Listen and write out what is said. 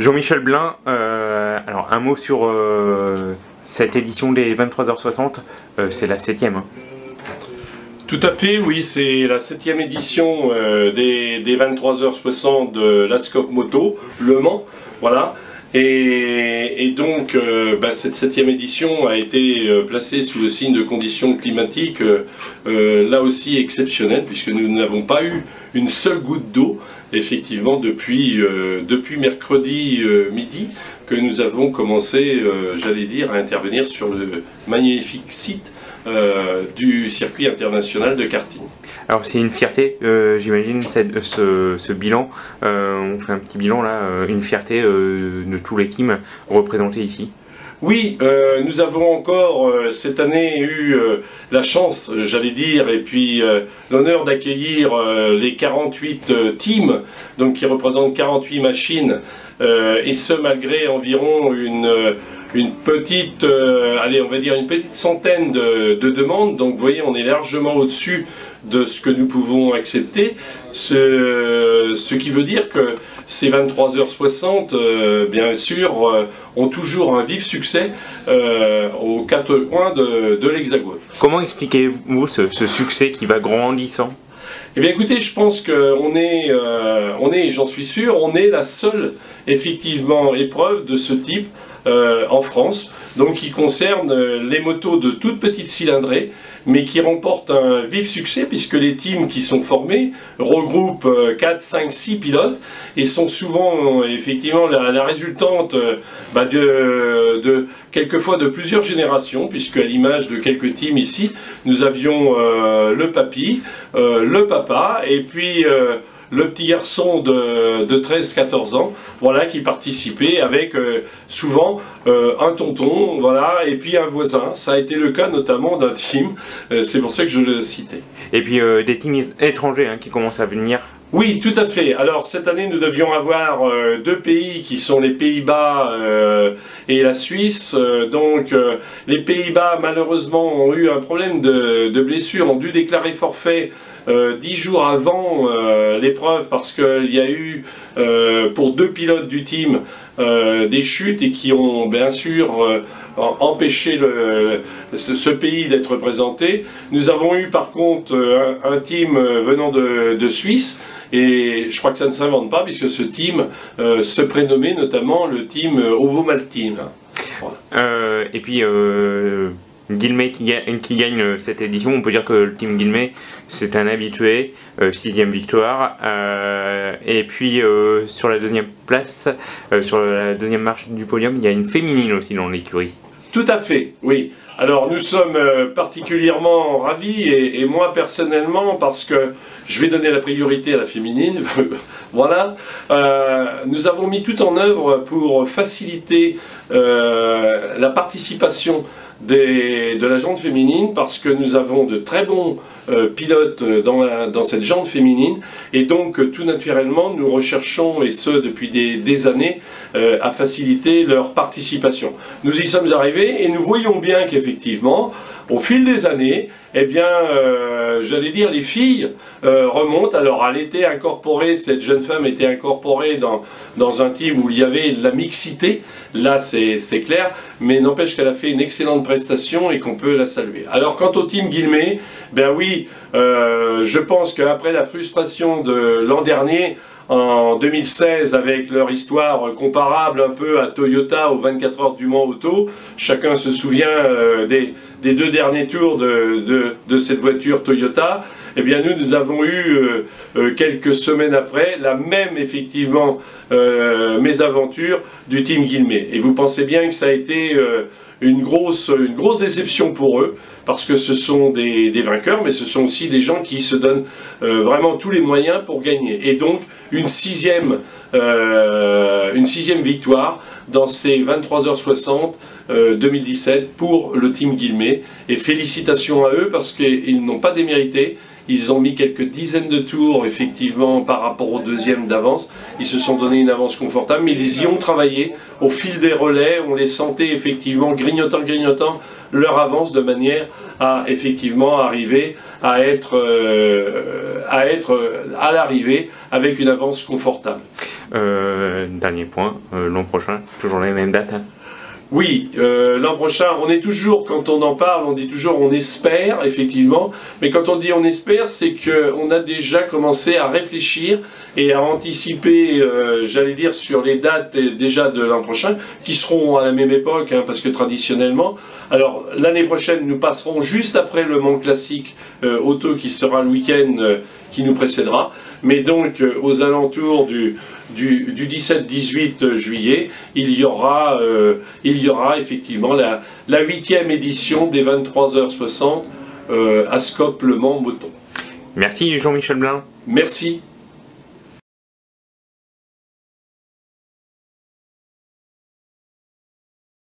Jean-Michel Blin, alors un mot sur cette édition des 23h60, c'est la 7e. Hein. Tout à fait, oui, c'est la 7e édition des 23h60 de l'Ascop Moto, Le Mans, voilà. Et donc, cette 7e édition a été placée sous le signe de conditions climatiques là aussi exceptionnelles, puisque nous n'avons pas eu une seule goutte d'eau, effectivement, depuis mercredi midi, que nous avons commencé, j'allais dire, à intervenir sur le magnifique site du circuit international de karting. Alors c'est une fierté, j'imagine, ce bilan, on fait un petit bilan là, une fierté de tous les teams représentés ici. Oui, nous avons encore cette année eu la chance, j'allais dire, et puis l'honneur d'accueillir les 48 teams, donc qui représentent 48 machines, et ce malgré environ une petite, allez, on va dire une petite centaine de demandes. Donc vous voyez, on est largement au-dessus de ce que nous pouvons accepter, ce qui veut dire que ces 23h60, bien sûr, ont toujours un vif succès aux quatre coins de l'Hexagone. Comment expliquez-vous ce succès qui va grandissant ? Eh bien écoutez, je pense qu'on est, j'en suis sûr, on est la seule, effectivement, épreuve de ce type en France, donc qui concerne les motos de toute petite cylindrée, mais qui remportent un vif succès puisque les teams qui sont formés regroupent 4, 5, 6 pilotes et sont souvent effectivement la résultante quelquefois de plusieurs générations, puisque à l'image de quelques teams ici, nous avions le papy, le papa et puis le petit garçon de 13-14 ans, voilà, qui participait avec souvent un tonton, voilà, et puis un voisin. Ça a été le cas notamment d'un team, c'est pour ça que je le citais. Et puis des teams étrangers hein, qui commencent à venir. Oui, tout à fait. Alors cette année, nous devions avoir deux pays qui sont les Pays-Bas et la Suisse. Les Pays-Bas, malheureusement, ont eu un problème de blessure, ont dû déclarer forfait 10 jours avant l'épreuve parce qu'il y a eu pour deux pilotes du team des chutes et qui ont bien sûr empêché ce pays d'être représenté. Nous avons eu par contre un team venant de Suisse. Et je crois que ça ne s'invente pas puisque ce team se prénommait notamment le team Ovo-Maltine. Voilà. Et puis Guillemets qui gagne cette édition, on peut dire que le team Guillemets c'est un habitué, 6e victoire. Et puis sur la deuxième place, sur la deuxième marche du podium, il y a une féminine aussi dans l'écurie. Tout à fait, oui. Alors nous sommes particulièrement ravis et moi personnellement parce que je vais donner la priorité à la féminine, voilà. Nous avons mis tout en œuvre pour faciliter la participation de la jante féminine parce que nous avons de très bons pilotes dans cette jante féminine et donc tout naturellement nous recherchons, et ce depuis des années, à faciliter leur participation. Nous y sommes arrivés et nous voyons bien qu'effectivement au fil des années, eh bien, j'allais dire, les filles remontent. Alors, elle était incorporée, cette jeune femme était incorporée dans un team où il y avait de la mixité. Là, c'est clair, mais n'empêche qu'elle a fait une excellente prestation et qu'on peut la saluer. Alors, quant au team Guillemets, ben oui, je pense qu'après la frustration de l'an dernier, en 2016, avec leur histoire comparable un peu à Toyota aux 24 heures du Mans Auto, chacun se souvient des deux derniers tours de cette voiture Toyota. Eh bien nous avons eu quelques semaines après la même effectivement mésaventure du team Guillemets. Et vous pensez bien que ça a été une grosse déception pour eux, parce que ce sont des vainqueurs, mais ce sont aussi des gens qui se donnent vraiment tous les moyens pour gagner. Et donc une sixième victoire dans ces 23h60 2017 pour le team Guillemets. Et félicitations à eux parce qu'ils n'ont pas démérité. Ils ont mis quelques dizaines de tours effectivement par rapport au deuxième d'avance. Ils se sont donné une avance confortable, mais ils y ont travaillé au fil des relais. On les sentait effectivement grignotant leur avance de manière à effectivement arriver à être à l'arrivée avec une avance confortable. Dernier point, l'an prochain, toujours les mêmes dates. Oui, l'an prochain, on est toujours, quand on en parle, on dit toujours on espère, effectivement, mais quand on dit on espère, c'est qu'on a déjà commencé à réfléchir et à anticiper, j'allais dire, sur les dates déjà de l'an prochain, qui seront à la même époque, hein, parce que traditionnellement, alors l'année prochaine, nous passerons juste après le Mans Classique auto qui sera le week-end qui nous précédera, mais donc aux alentours du 17-18 juillet, il y aura effectivement la 8e édition des 23h60 à Scope Le Mans Moton. Merci Jean-Michel Blin. Merci.